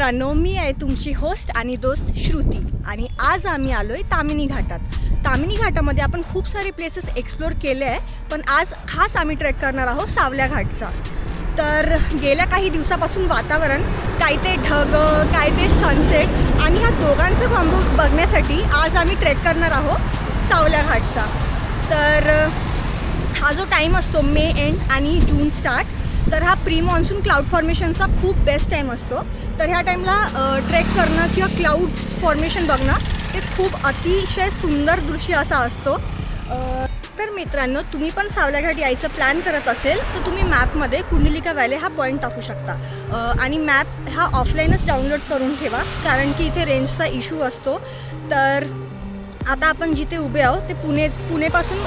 मित्रांनो, मी आहे तुमची होस्ट आणि दोस्त श्रुती आणि आज आम्ही आलोय तामिनी घाटात. तामिनी घाटामध्ये आपण खूप सारे प्लेसेस एक्सप्लोर केले आहे, पण आज खास आम्ही ट्रेक करणार आहोत सावल्या घाटचा. तर गेल्या काही दिवसापासून वातावरण काय ते ढग, काय ते सनसेट आणि ह्या दोघांचं कॉम्बो बघण्यासाठी आज आम्ही ट्रेक करणार आहोत सावल्या घाटचा. तर हा जो टाईम असतो मे एंड आणि जून स्टार्ट, तर हा प्री मॉन्सून क्लाउड फॉर्मेशनचा खूप बेस्ट टाईम असतो. तर ह्या टाईमला ट्रेक करणं किंवा क्लाउड्स फॉर्मेशन बघणं हे खूप अतिशय सुंदर दृश्य असा असतो. तर मित्रांनो, तुम्ही पण सावल्या घाट यायचं प्लॅन करत असेल तर तुम्ही मॅपमध्ये कुंडलिका व्हॅली हा पॉईंट टाकू शकता. आणि मॅप हा ऑफलाईनच डाउनलोड करून ठेवा, कारण की इथे रेंजचा इश्यू असतो. तर आता आपण जिथे उभे आहोत ते पुणेपासून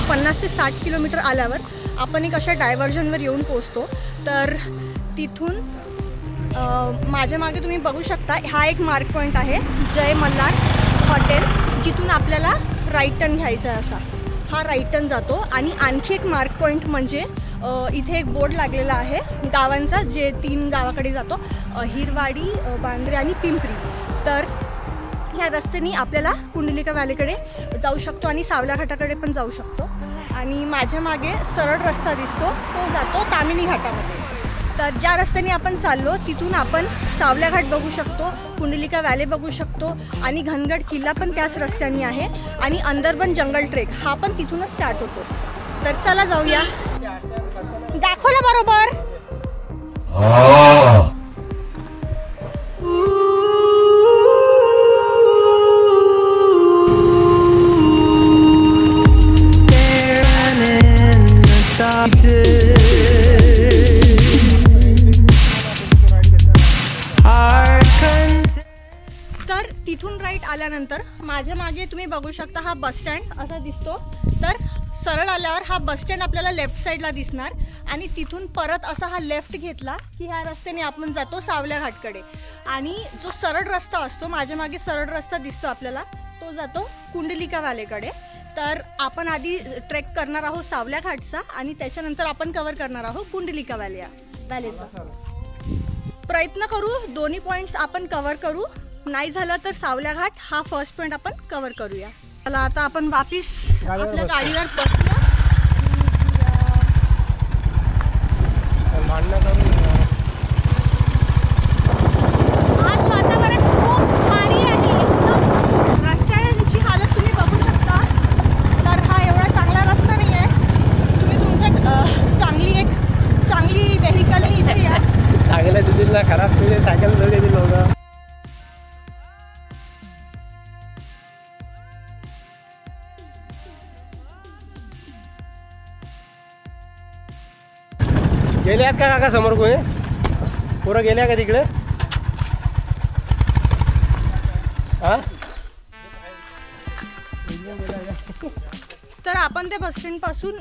50 ते 60 किलोमीटर आल्यावर आपण एक अशा डायव्हर्जनवर येऊन पोचतो. तर तिथून माझ्या मागे तुम्ही बघू शकता, हा एक मार्क पॉईंट आहे जय मल्हार हॉटेल, जिथून आपल्याला राईट टर्न घ्यायचा आहे. असा हा राईट टर्न जातो. आणि आणखी एक मार्क पॉईंट म्हणजे इथे एक बोर्ड लागलेला आहे गावांचा, जे 3 गावाकडे जातो, हिरवाडी, बांद्रे आणि पिंपरी. तर ह्या रस्त्याने आपल्याला कुंडलिका व्हॅलीकडे जाऊ शकतो आणि सावल्या घाटाकडे पण जाऊ शकतो. आणि माझ्या मागे सरळ रस्ता दिसतो, तो जातो तामिनी घाटामध्ये. तर ज्या रस्त्याने आपण चाललो तिथून आपण सावल्या घाट बघू शकतो, कुंडलिका व्हॅली बघू शकतो आणि घनगड किल्ला पण त्याच रस्त्याने आहे. आणि अंदरबन जंगल ट्रेक हा पण तिथूनच स्टार्ट होतो. तर चला जाऊया. दाखवलं बरोबर. तर तिथून राईट आल्यानंतर माझ्या मागे तुम्ही बघू शकता, हा बस स्टँड असा दिसतो. तर सरळ आल्यावर हा बस स्टँड आपल्याला लेफ्ट साईडला दिसणार आणि तिथून परत असा हा लेफ्ट घेतला की ह्या रस्त्याने आपण जातो सावल्या घाटकडे. आणि जो सरळ रस्ता असतो, माझ्या मागे सरळ रस्ता दिसतो आपल्याला, तो जातो कुंडलिका व्हॅलीकडे. तर आपण आधी ट्रेक करणार आहोत सावल्या घाटचा आणि त्याच्यानंतर आपण कव्हर करणार आहोत कुंडलिका व्हॅलीचा. प्रयत्न करू दोन्ही पॉईंट्स आपण कव्हर करू. नाही झालं तर सावल्या घाट हा फर्स्ट पॉईंट आपण कव्हर करूया. चला आता आपण वापिस आपल्या गाडीवर बसूया. आज वातावरण खूप भारी आहे. रस्त्यांची हालत तुम्ही बघू शकता. तर हा एवढा चांगला रस्ता नाही आहे. तुम्ही तुमच्या चांगली व्हेकलने इथे या. चांगल्या दिदीला खराब सायकल दिली लोक. गेले आहेत का काका समोर कोणी? पोरं गेल्या का तिकडे? तर आपण त्या बस स्टँड पासून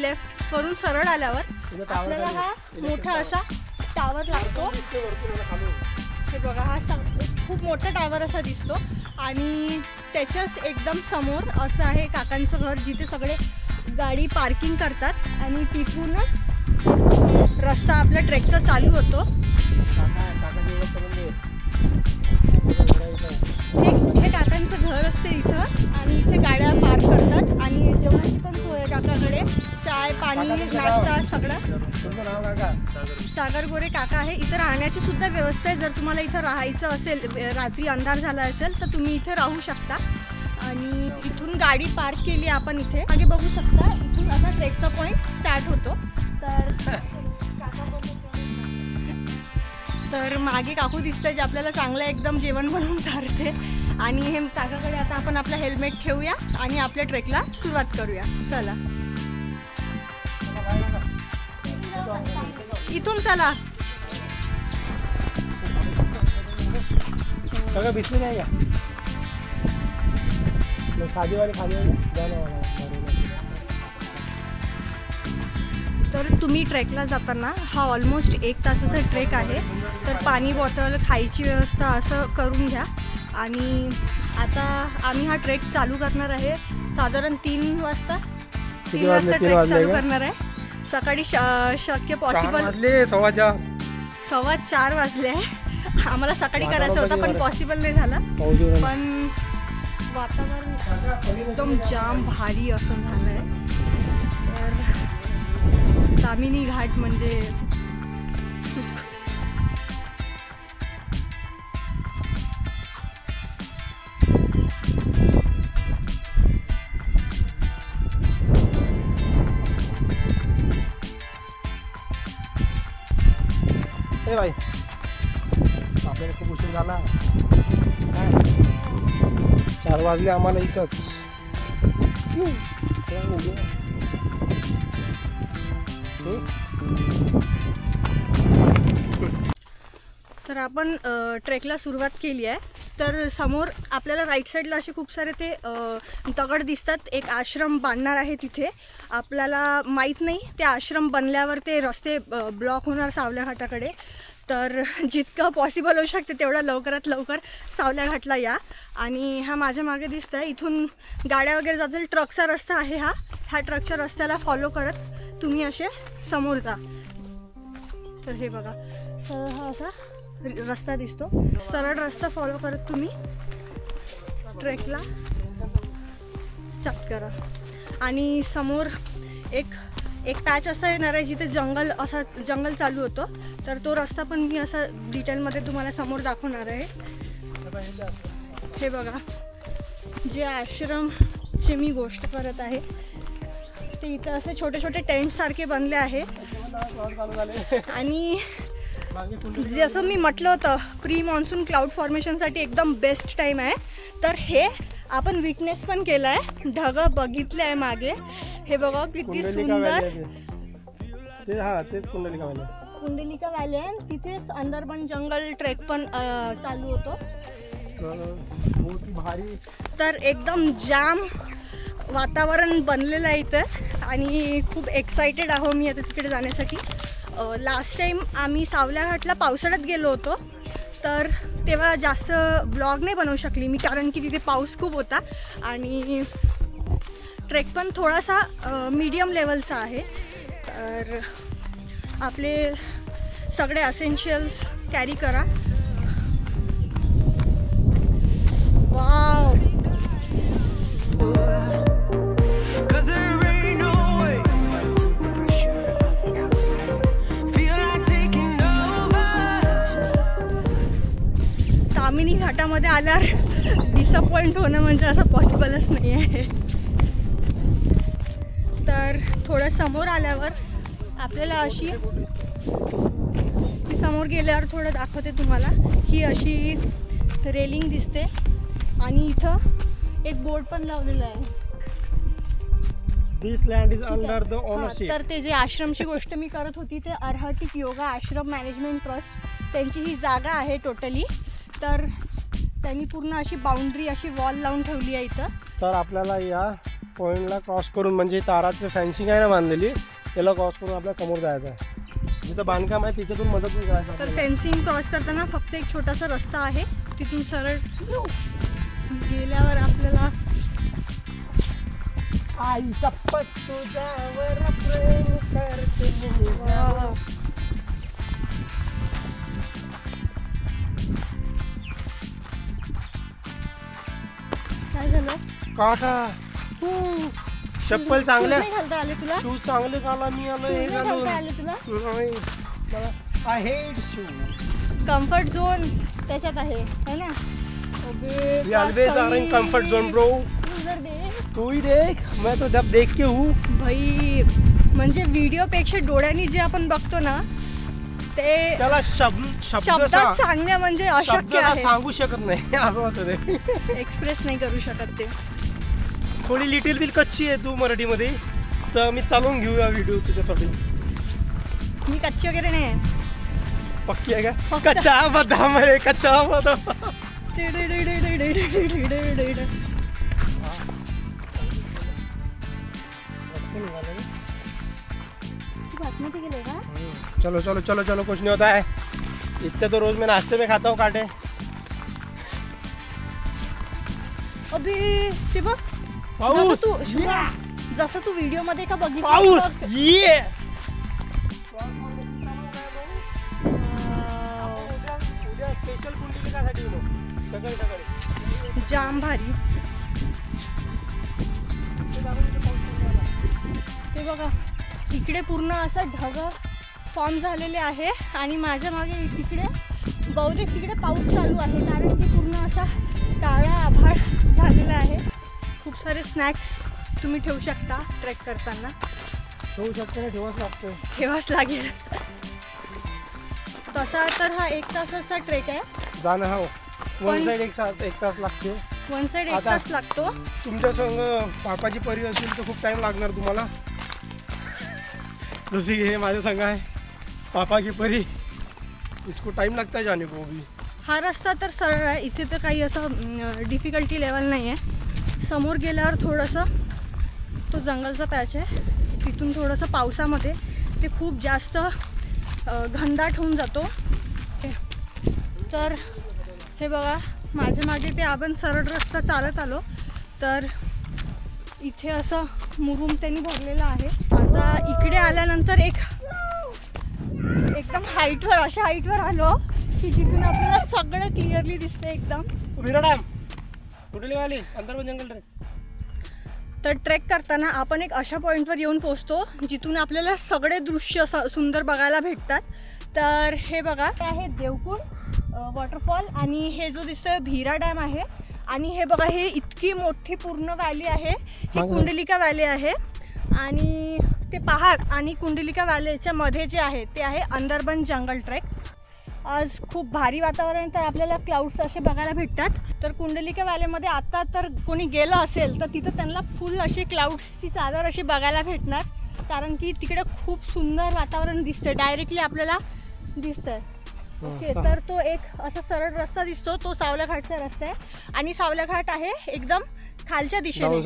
लेफ्ट वरून सरळ आल्यावर आपल्याला हा मोठा असा टावर लागतो. हे बघा, हा खूप मोठा टावर असा दिसतो. आणि त्याच्याच एकदम समोर असं आहे काकांचं घर, जिथे सगळे गाडी पार्किंग करतात. आणि तिथूनच रस्ता आपल्या ट्रेकचा चालू होतो. हे काकांचं घर असते इथं आणि इथे गाड्या पार्क करतात. आणि जेवणाची पण सोय आहे काकाकडे, चाय, पाणी, नाश्ता सगळं. सागर गोरे काका आहे. इथं राहण्याची सुद्धा व्यवस्था आहे. जर तुम्हाला इथं राहायचं असेल, रात्री अंधार झाला असेल तर तुम्ही इथे राहू शकता. आणि इथून गाडी पार्क केली आपण इथे. मागे बघू शकता, इथून असा ट्रेकचा पॉईंट स्टार्ट होतो. तर मागे काकू दिसतंय, जे आपल्याला चांगलं एकदम जेवण बनवून चालते. आणि हे काकाकडे आता आपण आपला हेल्मेट ठेवूया आणि आपल्या ट्रेकला सुरुवात करूया. चला इथून चला. बिस्मिल नाही साधीवाली खाली. तर तुम्ही ट्रेकला जाताना हा ऑलमोस्ट 1 तासाचा ट्रेक आहे. तर पाणी बॉटल, खायची व्यवस्था असं करून घ्या. आणि आता आम्ही हा ट्रेक चालू करणार आहे साधारण 3 वाजता ट्रेक चालू करणार आहे. सकाळी शक्य पॉसिबल 4:15 4:15 वाजले आहे. आम्हाला सकाळी करायचं होतं पण पॉसिबल नाही झालं. पण वातावरण एकदम जाम भारी असं झालंय. तर तामिनी घाट म्हणजे सुख. ए बाई आपल्याला खूप उशीर झाला. 4 वाजले आम्हाला इथंच. तर आपण ट्रेकला सुरुवात केली आहे. तर समोर आपल्याला राईट साईडला असे खूप सारे ते दगड दिसतात. एक आश्रम बांधणार आहे तिथे. आपल्याला माहीत नाही ते आश्रम बनल्यावर ते रस्ते ब्लॉक होणार सावल्या घाटाकडे. तर जितकं पॉसिबल होऊ शकते तेवढं लवकरात लवकर सावल्या घाटला या. आणि हा माझ्या मागे दिसत आहे, इथून गाड्या वगैरे जातील. ट्रकचा रस्ता आहे हा. ह्या ट्रकच्या रस्त्याला फॉलो करत तुम्ही असे समोर जा. तर हे बघा हा असा रस्ता दिसतो. सरळ रस्ता फॉलो करत तुम्ही ट्रेकला स्टार्ट करा. आणि समोर एक पॅच असा येणार आहे जिथे जंगल चालू होतं. तर तो रस्ता पण मी असा डिटेलमध्ये तुम्हाला समोर दाखवणार आहे. हे बघा जे आश्रमची मी गोष्ट करत आहे ते इथं असे छोटे छोटे टेंट सारखे बनले आहे. आणि जसं मी म्हटलं होतं प्री मॉन्सून क्लाउड फॉर्मेशनसाठी एकदम बेस्ट टाईम आहे. तर हे आपण विटनेस पण केलं आहे. ढगं बघितले आहे मागे. हे बघा किती सुंदर. कुंडलिका व्हॅली आहे. तिथेच अंदरबन जंगल ट्रेक पण चालू होतो. तर एकदम जाम वातावरण बनलेलं आहे इथं आणि खूप एक्सायटेड आहो मी आता तिकडे जाण्यासाठी. लास्ट टाईम आम्ही सावल्या घाटला पावसाळ्यात गेलो होतो. तर तेव्हा जास्त ब्लॉग नाही बनवू शकली मी कारण की तिथे पाऊस खूप होता आणि ट्रेक पण थोडासा मीडियम लेवलचा आहे. तर आपले सगळे असेन्शियल्स कॅरी करा. वाव तामिनी घाटामध्ये आल्यावर डिसअपॉइंट होणं म्हणजे असं पॉसिबलच नाही आहे. तर थोडं समोर आल्यावर आपल्याला अशी समोर गेल्यावर थोडं दाखवते तुम्हाला. ही अशी रेलिंग दिसते आणि इथं एक बोर्ड पण लावलेला आहे. This land is under the ownership. तर ते जे आश्रमची गोष्ट मी करत होती ते अर्हटिक योगा आश्रम मॅनेजमेंट ट्रस्ट त्यांची ही जागा आहे टोटली. तर त्यांनी पूर्ण अशी बाउंड्री अशी वॉल लावून ठेवली आहे इथं. तर आपल्याला या पॉईंटला क्रॉस करून म्हणजे ताराचं फेन्सिंग आहे ना बांधलेली त्याला क्रॉस करून आपल्या समोर जायचं आहे. जिथं बांधकाम आहे तिच्यातून मदत नाही करायचं. तर फेन्सिंग क्रॉस करताना फक्त एक छोटासा रस्ता आहे. तिथून सरळ गेल्यावर आपल्याला आई शपथ तुझ्यावर प्रेम करते. काय झालं काटा चप्पल चांगल्या घालता आले तुला. शूज चांगले घाला. मी आलो हे घालून आले तुला. I hate shoes. Comfort zone त्याच्यात आहे है ना. We always are in comfort zone bro. तू ही देख मैं तो जब देख के हूँ भाई. म्हणजे व्हिडिओ पेक्षा डोळ्यांनी जे आपण बघतो ना ते त्याला शब्दात सांगण्या म्हणजे अशक्य आहे. सांगू शकत नाही असं असं ते एक्सप्रेस नाही करू शकत. ते थोडी लिटिल बिल कच्ची आहे तू मराठीमध्ये. तर मी चालवून घेऊया व्हिडिओ तुझ्यासाठी. मी कच्ची वगैरे नाही आहे. पक्की आहे का. कच्चा बदाम आहे कच्चा बदाम. चलो चलो चलो चलो कुछ नहीं होता है. इतने तो रोज मैं नाश्ते में खाता हूँ कांटे. अभी ते बघ पाऊस जसं तू व्हिडिओ मध्ये का बघितलं पाऊस ये स्पेशल कुंडलिकासाठी मग सकाळी सकाळी जाम भारी. ते बघा इकडे पूर्ण असं ढग फॉर्म झालेले आहे आणि माझ्या मागे तिकडे बहुतेक तिकडे पाऊस चालू आहे, कारण की पूर्ण असा काळा आभाळ झालेला आहे. खूप सारे स्नॅक्स तुम्ही ठेवू शकता ट्रेक करताना. ठेवू शकतो ना, ठेवाच लागेल. तसा तर हा 1 तासाचा ट्रेक आहे. जाणं हा वन साईड 1 तास लागतो. वन साईड 1 तास लागतो. तुमच्या संग पापाची परी असेल तर खूप टाइम लागणार तुम्हाला. जसे की हे माझ्या संग आहे पापा की परी, इसको टाइम लगता है जाने को भी. हा रस्ता तर सरळ आहे, इथे तर काही असं डिफिकल्टी लेवल नाही आहे. समोर गेल्यावर थोडंसं तो जंगलचा पॅच आहे, तिथून थोडंसं पावसामध्ये ते खूप जास्त घनदाट होऊन जातो. तर हे बघा माझ्या मागे ते आपण सरळ रस्ता चालत आलो तर इथे असं मुरुम त्यांनी भरलेलं आहे. आता इकडे आल्यानंतर एकदम हाईटवर, अशा हाईटवर आलो की जिथून आपल्याला सगळं क्लिअरली दिसतं एकदम. जंगल ट्रेक. तर ट्रेक करताना आपण एक अशा पॉईंटवर येऊन पोहोचतो जिथून आपल्याला सगळे दृश्य सुंदर बघायला भेटतात. तर हे बघा हे आहे देवकुंड वॉटरफॉल आणि हे जो दिसतोय भीरा डॅम आहे. आणि हे बघा हे इतकी मोठी पूर्ण व्हॅली आहे, ही कुंडलिका व्हॅली आहे. आणि ते पहाड आणि कुंडलिका व्हॅलीच्या मध्ये जे आहे ते आहे अंदरबन जंगल ट्रेक. आज खूप भारी वातावरण, तर आपल्याला क्लाउड्स असे बघायला भेटतात. तर कुंडलिका व्हॅलीमध्ये आता तर कोणी गेलं असेल तर तिथं त्यांना फुल अशी क्लाउड्सची चादर अशी बघायला भेटणार, कारण की तिकडे खूप सुंदर वातावरण दिसतं, डायरेक्टली आपल्याला दिसतंय. ओके, तर तो एक असा सरळ रस्ता दिसतो, तो सावल्या घाटचा रस्ता आहे. आणि सावल्या घाट आहे एकदम खालच्या दिशेने,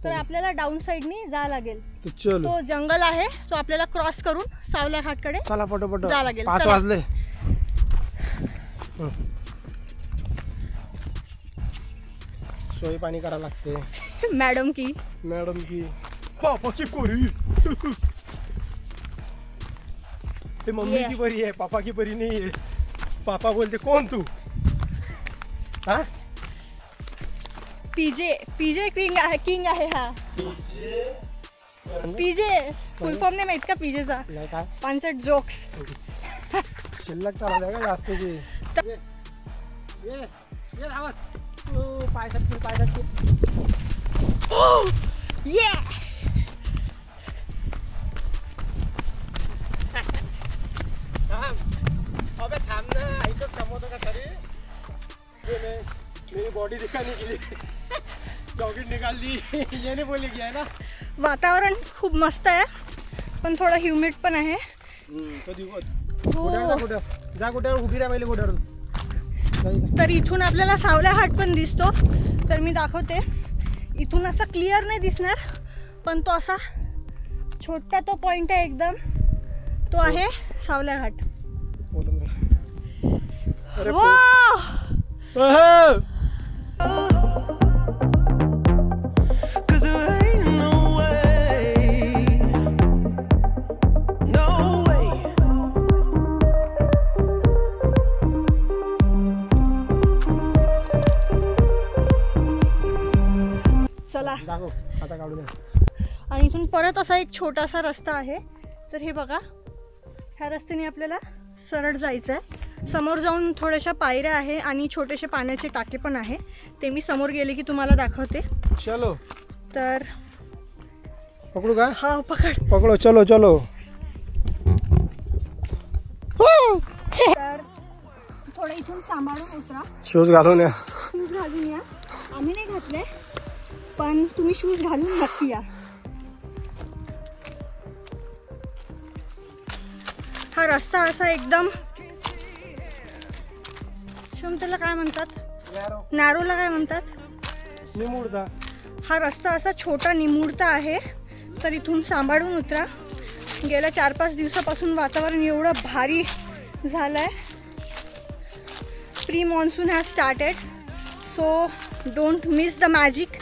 तर आपल्याला डाऊन साईडनी जावं लागेल. तो जंगल आहे तो आपल्याला क्रॉस करून सावल्या घाटकडे जावं लागेल. 5 वाजले. सोय पाणी करावं लागते. मॅडम की पापा की परी. ते मम्मी की परी आहे, पापा की परी नाही आहे. पापा बोलते कोण तू? हा पीजे किंग आहे हा. पीजे फुल फॉर्म नाही माहित का पीजेचा? नाही काय 65 जोक्स. शिल्लक चालू का जास्त की. ये रावत पाय टाकते. ये अबे थांब ना, ऐकच समोर का तरी. मेरी बॉडी दिखाने के लिए जॉकेट निकाल दी. ये नहीं बोले की आहे ना. वातावरण खूप मस्त आहे पण थोडं ह्युमिड पण आहे. जा कुठे उभी राहा पहिले कुठे. तर इथून आपल्याला सावल्या घाट पण दिसतो, तर मी दाखवते. इथून असा क्लिअर नाही दिसणार पण तो असा छोटा तो पॉइंट आहे एकदम, तो आहे सावल्या घाट. चला आणि इथून परत असा एक छोटासा रस्ता आहे. तर हे बघा, ह्या रस्त्याने आपल्याला सरळ जायचं आहे. समोर जाऊन थोड्याशा पायऱ्या आहे आणि छोटेसे पाण्याचे टाके पण आहे, ते मी समोर गेले की तुम्हाला दाखवते. चलो. तर पकडू का? हा पकडो. चलो. तर थोडं इथून सांभाळून उतरा. शूज घालून या. आम्ही नाही घातले पण तुम्ही शूज घालून नक्की या. हा रस्ता असा एकदम त्याला काय म्हणतात, नॅरोला काय म्हणतात, निमुळता. हा रस्ता असा छोटा निमुळता आहे. तर इथून सांभाळून उतरा. गेल्या 4-5 दिवसापासून वातावरण एवढं भारी झालं आहे. Pre monsoon has started, so don't miss the magic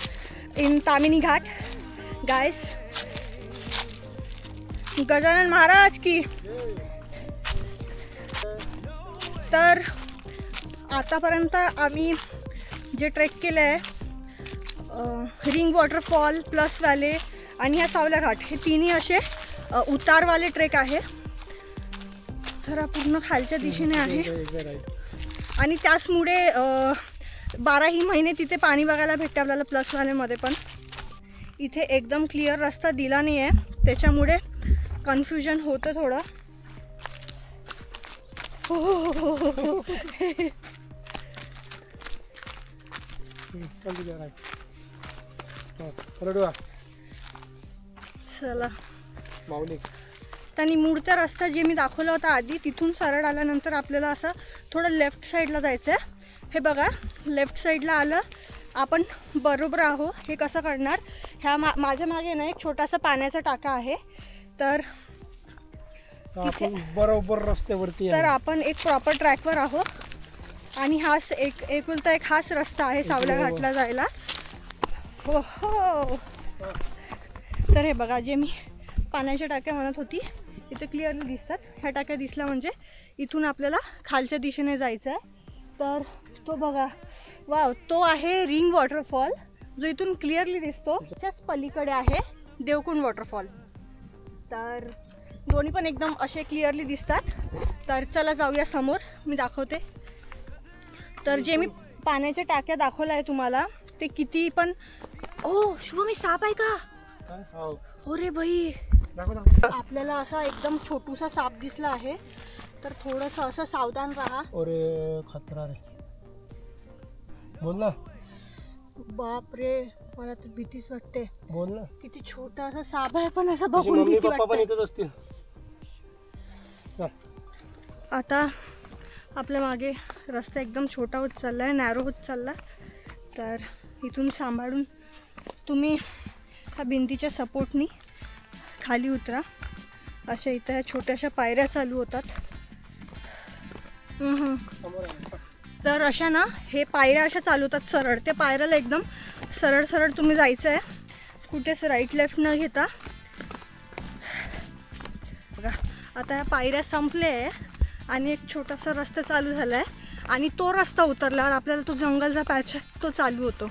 in Tamhini Ghat guys. Gajanan Maharaj की. तर आतापर्यंत आम्ही जे ट्रेक केलं आहे रिंग वॉटरफॉल, प्लस व्हॅली आणि ह्या सावल्या घाट, हे तिन्ही असे उतारवाले ट्रेक आहे. तर हा पूर्ण खालच्या दिशेने आहे आणि त्याचमुळे 12ही महिने तिथे पाणी बघायला भेटते आपल्याला प्लस व्हॅलीमध्ये. पण इथे एकदम क्लिअर रस्ता दिला नाही आहे, त्याच्यामुळे कन्फ्युजन होतं थोडं. हो चला. त्यांनी मूळचा रस्ता जे मी दाखवला होता आधी, तिथून सरळ आल्यानंतर आपल्याला असं थोडं लेफ्ट साईडला जायचं आहे. हे बघा, लेफ्ट साईडला आलं आपण बरोबर आहो. हे कसं करणार, ह्या माझ्या मागे ना एक छोटासा पाण्याचा टाका आहे, तर आपण बरोबर रस्त्यावरती तर आपण एक प्रॉपर ट्रॅकवर आहो. आणि हाच एकुलता एक हाच रस्ता आहे सावल्या घाटला जायला. हो हो. तर हे बघा, जे मी पाण्याच्या टाक्या म्हणत होती इथे क्लिअरली दिसतात. ह्या टाक्या दिसल्या म्हणजे इथून आपल्याला खालच्या दिशेने जायचं आहे. तर तो बघा, वाव, तो आहे रिंग वॉटरफॉल जो इथून क्लिअरली दिसतो. त्याच्याच पलीकडे आहे देवकुंड वॉटरफॉल. तर दोन्ही पण एकदम असे क्लिअरली दिसतात. तर चला जाऊया समोर, मी दाखवते. तर जे मी पाण्याच्या टाक्या दाखवल्या आहे तुम्हाला, ते किती पण. ओ शुभमी, साप आहे का? हो रे भाई, आपल्याला असा एकदम छोटूसा साप दिसला आहे, तर थोडंसं असं सावधान राहा. अरे खतरा रे, बोल ना. बाप रे, मला तर भीतीच वाटते. बोल ना. किती छोटा असा साप आहे, पण असं बघून भीती वाटते. आता आपल्या मागे रस्ता एकदम छोटा होत चालला आहे, नॅरो होत चालला. तर इथून सांभाळून तुम्ही ह्या भिंतीच्या सपोर्टनी खाली उतरा. अशा इथं ह्या छोट्याशा पायऱ्या चालू होतात. तर अशा ना, हे पायऱ्या अशा चालू होतात सरळ. त्या पायऱ्याला एकदम सरळ सरळ तुम्ही जायचं आहे, कुठेच राईट लेफ्ट न घेता. बघा, आता ह्या पायऱ्या संपल्या आहे आणि एक छोटासा रस्ता चालू झाला आहे. आणि तो रस्ता उतरल्यावर आपल्याला तो जंगलचा पॅच आहे तो चालू होतो.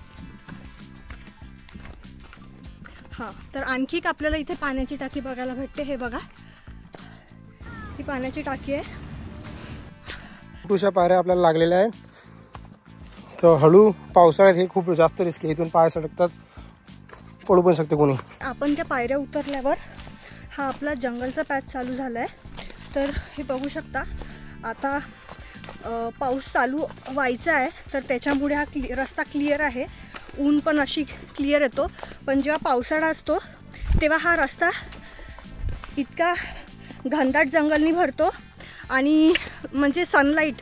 हां, तर आणखी एक आपल्याला इथे पाण्याची टाकी बघायला भेटते. हे बघा, ही पाण्याची टाकी आहे. छोट्याशा पायऱ्या आपल्याला लागलेल्या आहेत. तर हळू पावसाळ्यात हे खूप जास्त रिस्क आहे, इथून पाय सडकतात, पडू पण शकते कोणी. आपण त्या पायऱ्या उतरल्यावर हा आपला जंगलचा पॅच चालू झाला आहे. तर हे बघू शकता, आता पाऊस चालू व्हायचा आहे, तर त्याच्यामुळे हा रस्ता क्लिअर आहे. ऊन पण अशी क्लिअर येतो. पण जेव्हा पावसाळा असतो तेव्हा हा रस्ता इतका घनदाट जंगलनी भरतो आणि म्हणजे सनलाईट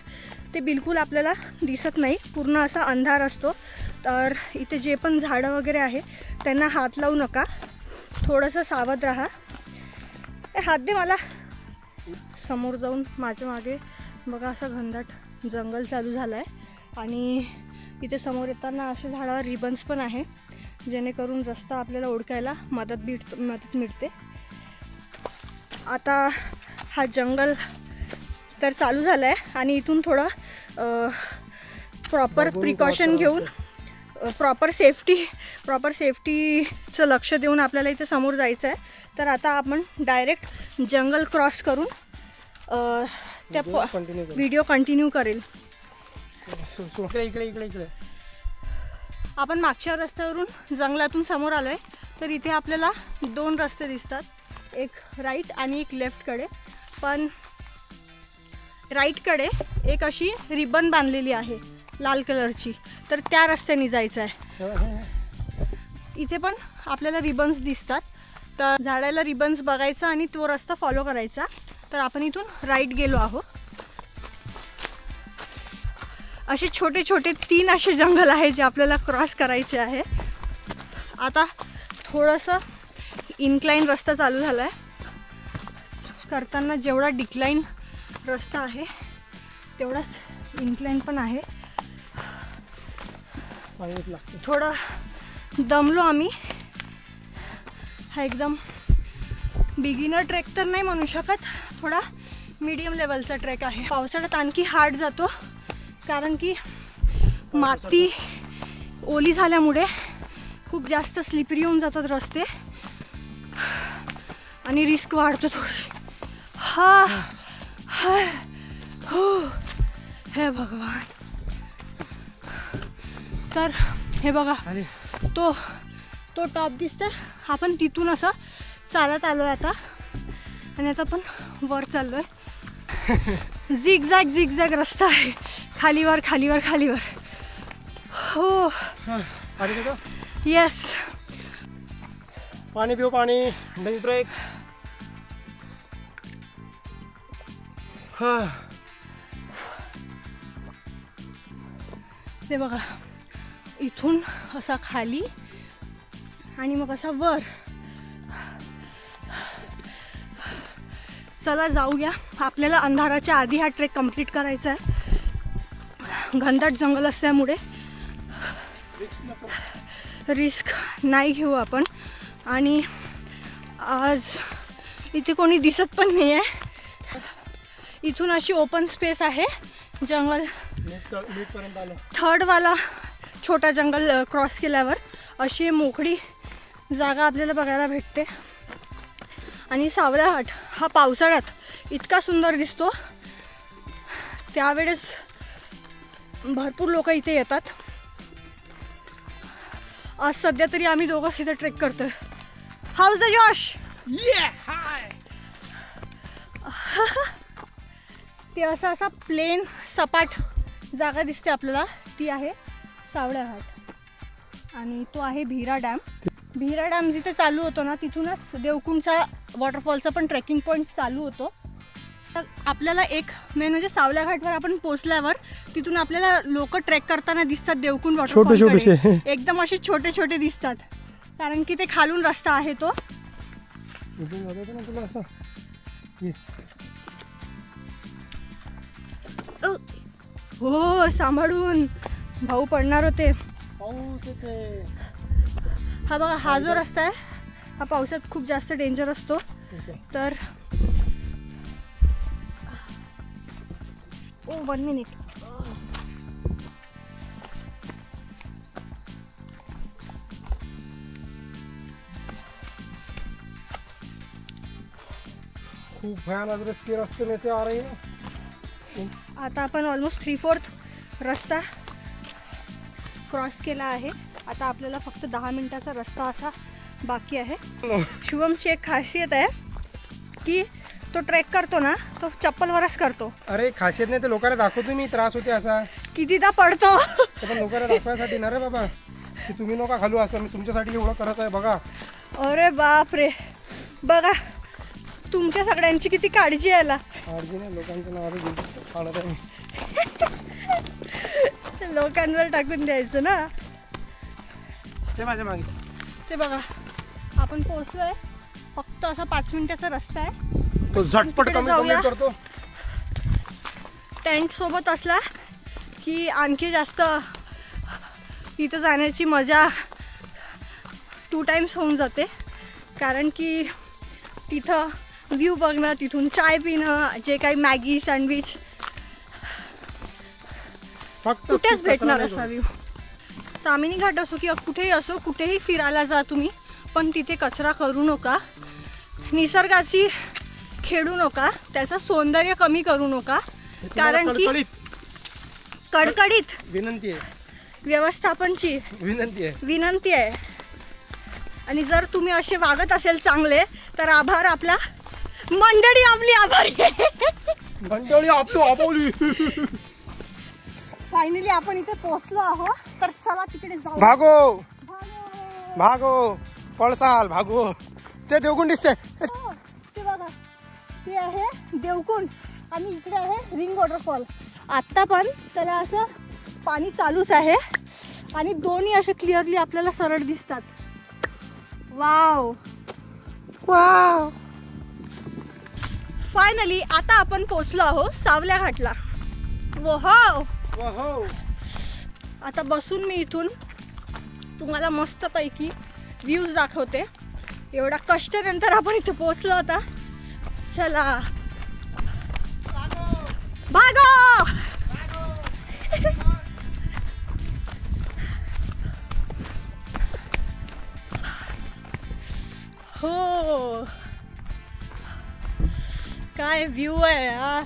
ते बिलकुल आपल्याला दिसत नाही, पूर्ण असा अंधार असतो. तर इथे जे पण झाडं वगैरे आहे त्यांना हात लावू नका, थोडंसं सावध राहा. हात दे मला. समोर जाऊन माझ्या मागे बघा, असं घनदाट जंगल चालू झालं आहे आणि इथे समोर येताना अशा झाडावर रिबन्स पण आहे, जेणेकरून रस्ता आपल्याला ओळखायला मदत मिळते. आता हा जंगल तर चालू झालं आहे आणि इथून थोडं प्रॉपर प्रिकॉशन घेऊन प्रॉपर सेफ्टीचं लक्ष देऊन आपल्याला इथे समोर जायचं आहे. तर आता आपण डायरेक्ट जंगल क्रॉस करून त्या व्हिडिओ कंटिन्यू करेल. इकडे आपण मागच्या रस्त्यावरून जंगलातून समोर आलो आहे. तर इथे आपल्याला 2 रस्ते दिसतात, एक राईट आणि एक लेफ्टकडे. पण राईटकडे एक अशी रिबन बांधलेली आहे लाल कलरची, तर त्या रस्त्याने जायचं आहे. इथे पण आपल्याला रिबन्स दिसतात, तर झाडाला रिबन्स बघायचा आणि तो रस्ता फॉलो करायचा. तर आपण इथून राईट गेलो आहोत. असे छोटे छोटे 3 असे जंगल आहे जे आपल्याला क्रॉस करायचे आहे. आता थोडंसं इन्क्लाइन रस्ता चालू झाला आहे. करताना जेवढा डिक्लाइन रस्ता आहे तेवढाच इन्क्लाइन पण आहे. थोडं दमलो आम्ही. हा एकदम बिगिनर ट्रेक तर नाही म्हणू शकत, थोडा मीडियम लेवलचा ट्रेक आहे. पावसाळ्यात आणखी हार्ड जातो, कारण की माती ओली झाल्यामुळे खूप जास्त स्लिपरी होऊन जातात रस्ते आणि रिस्क वाढतो थोडी. हा हो हे भगवान. तर हे बघा तो टॉप दिसतोय. आपण तिथून असं चालत आलोय आता आणि आता पण वर चाललोय. झिगझॅग रस्ता आहे. खालीवर खालीवर खालीवर. हो येस. पाणी पिऊ पाणी. Drink break. ते बघा इथून असा खाली आणि मग असा वर. चला जाऊया. आपल्याला अंधाराच्या आधी हा ट्रेक कंप्लीट करायचा आहे. घनदाट जंगल असल्यामुळे रिस्क नाही घेऊ आपण. आणि आज इथे कोणी दिसत पण नाही आहे. इथून अशी ओपन स्पेस आहे. जंगल थर्डवाला छोटा जंगल क्रॉस केल्यावर अशी मोकळी जागा आपल्याला बघायला भेटते. आणि सावळा घाट हा पावसाळ्यात इतका सुंदर दिसतो. त्यावेळेस भरपूर लोक इथे येतात. आज सध्या तरी आम्ही दोघंच इथे ट्रेक करतोय. House the Josh. ते असा प्लेन सपाट जागा दिसते आपल्याला. ती आहे सावळा घाट आणि तो आहे भीरा डॅम. भीरा डॅम जिथे चालू होतो ना तिथूनच देवकुंडचा वॉटरफॉलचा पण ट्रेकिंग पॉईंट चालू होतो. तर आपल्याला एक मेन म्हणजे सावळा घाटवर आपण पोहोचल्यावर तिथून आपल्याला लोक ट्रेक करताना दिसतात. देवकुंड वॉटरफॉल एकदम असे छोटे छोटे दिसतात कारण की ते खालून रस्ता आहे तो. हो सांभाळून भाऊ पडणार होते. हा बघा हा जो रस्ता आहे हा पावसात खूप जास्त डेंजर असतो. तर 1 मिनिट. खूप भयानक रिस्की रास्ते में से आ रही है. आता आपण ऑलमोस्ट 3/4 रस्ता क्रॉस केला आहे. आता आपल्याला फक्त 10 मिनिटाचा रस्ता असा बाकी आहे. शुभमची एक खासियत आहे की तो ट्रेक करतो ना तो चप्पलवरच करतो. अरे खासियत नाही ते लोकांना दाखवतो मी. त्रास होते असा कितीदा पडतो. पण लोकांना दाखवायसाठी ना रे बाबा की तुम्ही नका खालू असं. मी तुमच्यासाठी एवढं करत आहे बघा. अरे बाप रे. बघा तुमच्या सगळ्यांची किती काळजी आहे. काळजी नाही लोकांचं नाव काढत आहे. लोकांवर टाकून द्यायचं ना. ते माझ्या मागे. ते बघा आपण पोहोचलोय. फक्त असा 5 मिनिटाचा रस्ता आहे. तो झटपट कमी करतो. टेंट सोबत असला की आणखी जास्त इथं जाण्याची मजा 2 टाइम्स होऊन जाते. कारण की तिथं व्ह्यू बघणं, तिथून चाय पिणं, जे काही मॅगी सँडविच फक्त कुठेच भेटणार असा व्ह्यू. तामिनी घाट असो किंवा कुठेही असो, कुठेही फिरायला जा तुम्ही, पण तिथे कचरा करू नका. निसर्गाची खेळू नका. त्याचं सौंदर्य कमी करू नका. कारण की कडकडीत विनंती आहे. व्यवस्थापनची विनंती आहे. आणि जर तुम्ही असे वागत असेल चांगले तर आभार आपला मंडळी आपली आभारी आहे. मंडळी आपली. फायनली आपण इथे पोहोचलो आहोत. तर चला तिकडे जाऊ. भागो भागो पळसाल भागो. ते देवकुंड दिसते. ते बघा ते आहे देवकुंड आणि इकडे आहे रिंग वॉटरफॉल. आत्ता पण त्याला असं पाणी चालूच आहे आणि दोन्ही असे क्लिअरली आपल्याला सरळ दिसतात. Wow wow. फायनली आता आपण पोहोचलो आहोत सावल्या घाटला. वाव. आता बसून मी इथून तुम्हाला मस्तपैकी व्ह्यूज दाखवते. एवढा कष्टानंतर आपण इथे पोहोचलो होता. चला भागो. हो, काय व्ह्यू आहे यार.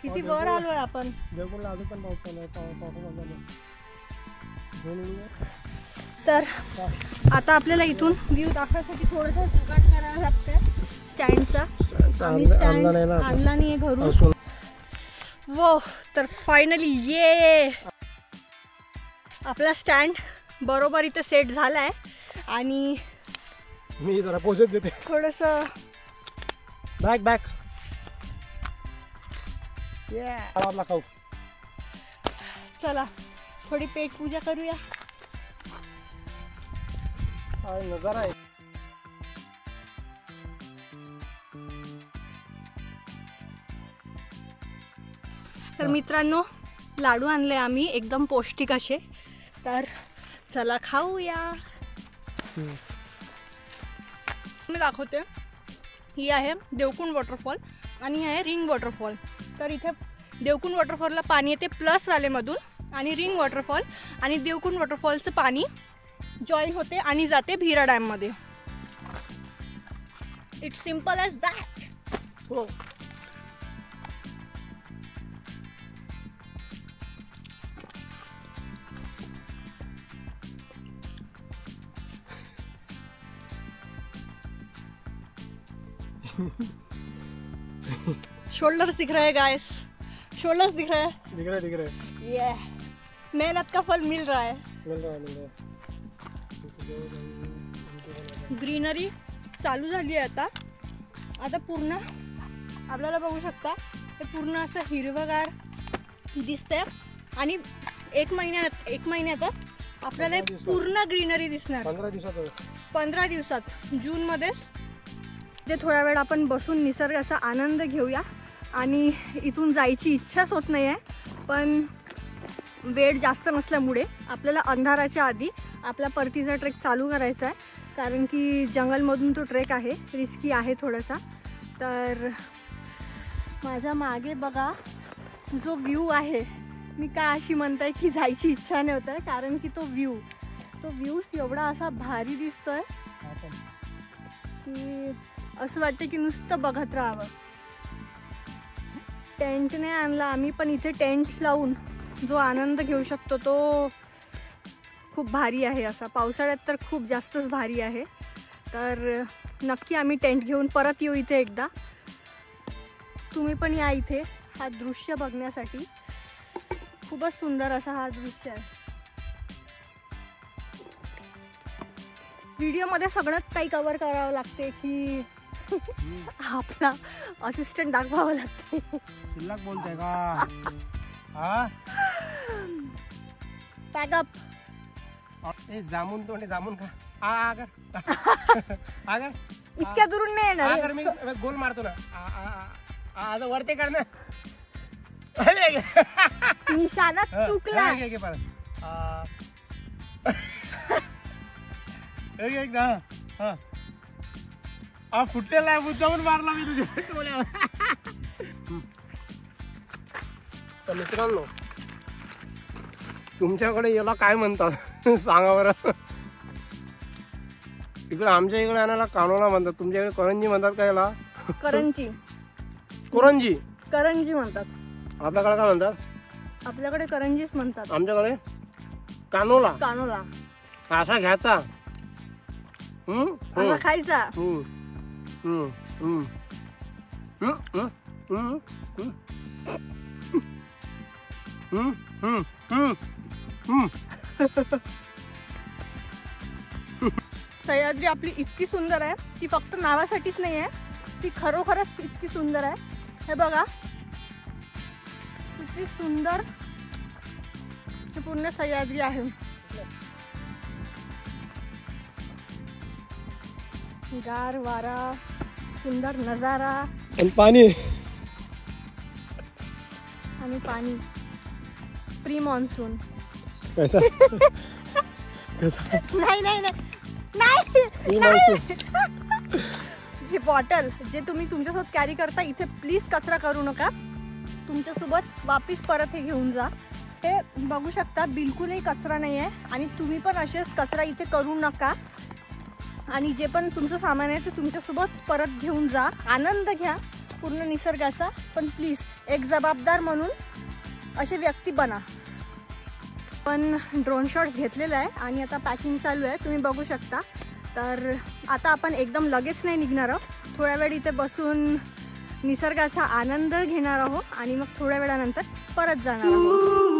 किती वर आलोय आपण. जयपूरला अजून पण पाऊस चालू आहे. तर आता आपल्याला इथून व्ह्यू दाखवण्यासाठी थोडंसं जुगाड करावं लागतंय स्टँडचा. आम्ही स्टँड आणला नाही घरून. वो, तर फायनली ये आपला स्टँड बरोबर इथे सेट झालाय. आणि मी जरा पोचत देते थोडंसं बॅक खाऊ. चला थोडी पेट पूजा करूया. नजारा आहे. तर मित्रांनो, लाडू आणले आम्ही एकदम पौष्टिक असे. तर चला खाऊया. मी दाखवते. ही आहे देवकुंड वॉटरफॉल आणि ही आहे रिंग वॉटरफॉल. तर इथे देवकुंड वॉटरफॉलला पाणी येते प्लस व्हॅलीमधून आणि रिंग वॉटरफॉल आणि देवकुंड वॉटरफॉलचं पाणी जॉईन होते आणि जाते भीरा डॅममध्ये. It's simple as that. हो, शोल्डर्स दिख रहे हैं गाइस, शोल्डर्स दिख रहे हैं. दिख रहे. ये मेहनत का फल मिल रहा है. ग्रीनरी चालू झाली आहे आता पूर्ण. आपल्याला बघू शकता ते पूर्ण असं हिरवगार दिसतंय. आणि एक महिन्यातच आपल्याला पूर्ण ग्रीनरी दिसणार. 15 दिवसात जूनमध्येच. ते थोडा वेळ आपण बसून निसर्गाचा आनंद घेऊया. आणि इथून जायची इच्छाच होत नाही आहे, पण वेळ जास्त नसल्यामुळे आपल्याला अंधाराच्या आधी आपला परतीचा ट्रेक चालू करायचा आहे. कारण की जंगलमधून तो ट्रेक आहे, रिस्की आहे थोडासा. तर माझ्या मागे बघा जो व्ह्यू आहे. मी का अशी म्हणताय की जायची इच्छा नाही होत आहे, कारण की तो व्ह्यू एवढा असा भारी दिसतोय की असं वाटतं की नुसतं बघत राहावं. टेंट नाही आणला आम्ही, पण इथे टेंट लावून जो आनंद घेऊ शकतो तो खूप भारी आहे. असा पावसाळ्यात तर खूप जास्तच भारी आहे. तर नक्की आम्ही टेंट घेऊन परत येऊ इथे एकदा. तुम्ही पण या इथे हा दृश्य बघण्यासाठी. खूपच सुंदर असा हा दृश्य आहे. व्हिडिओमध्ये सगळंच काही कव्हर करावं लागते की आपला असिस्टंट दाखवावं लागते. शिल्लक बोलते का? पॅकअप. जामून तोंडे जामून खा. आगर इतक्या दुरून नाही येणार. मी गोल मारतो ना. आता वरते कर ना. निशाणा चुकला. फुटलेला आहे, मुद्दामून मारला मी तुझ्या. तर मित्रांनो, तुमच्याकडे याला काय म्हणतात सांगा बरं. इकडे आमच्या इकडे आणायला कानोला म्हणतात, तुमच्याकडे करंजी म्हणतात का याला? करंजी म्हणतात. आपल्याकडे काय म्हणतात? आपल्याकडे करंजीच म्हणतात. आमच्याकडे कानोला. असा घ्यायचा, असा खायचा. सह्याद्री आपली इतकी सुंदर आहे, ती फक्त नावासाठीच नाही आहे, ती खरोखरच इतकी सुंदर आहे. हे बघा किती सुंदर ही पूर्ण सह्याद्री आहे. गार वारा, सुंदर नजारा आणि पाणी. आणि पाणी प्री मान्सून. कैसा कैसा नाही नाही नाही नाही. हे बॉटल जे तुम्ही तुमच्यासोबत कॅरी करता इथे प्लीज कचरा करू नका. तुमच्यासोबत वापिस परत हे घेऊन जा. हे बघू शकता बिलकुलही कचरा नाही आहे आणि तुम्ही पण असेच कचरा इथे करू नका. आणि जे पण तुमचं सामान आहे ते तुमच्यासोबत परत घेऊन जा. आनंद घ्या पूर्ण निसर्गाचा, पण प्लीज एक जबाबदार म्हणून असे व्यक्ती बना. पण ड्रोन शॉट्स घेतलेला आहे आणि आता पॅकिंग चालू आहे, तुम्ही बघू शकता. तर आता आपण एकदम लगेच नाही निघणार आहोत, थोड्या वेळ इथे बसून निसर्गाचा आनंद घेणार आहोत आणि मग थोड्या वेळानंतर परत जाणार आहोत.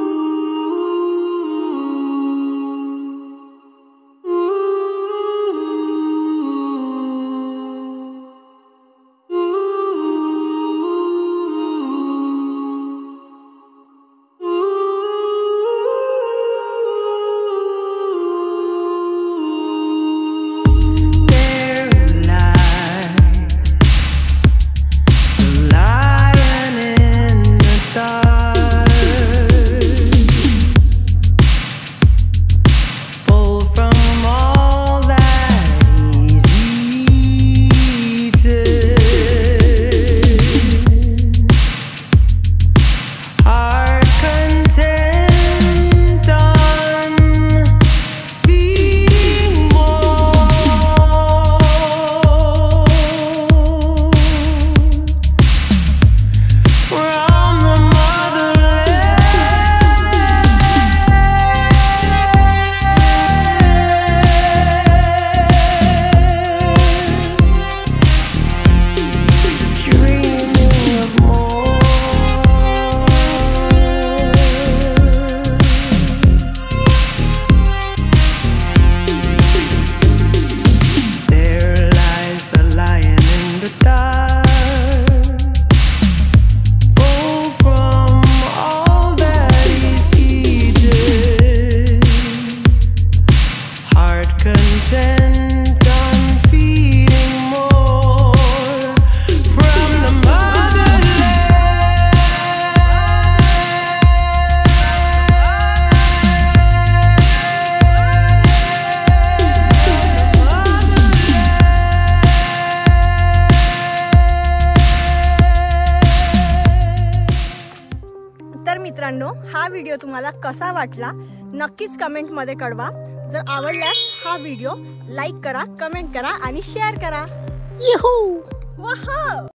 तर मित्रांनो, हा व्हिडिओ तुम्हाला कसा वाटला नक्कीच कमेंटमध्ये कळवा. जर आवडल्यास हा व्हिडिओ लाईक करा, कमेंट करा आणि शेअर करा. Yahoo! वाह!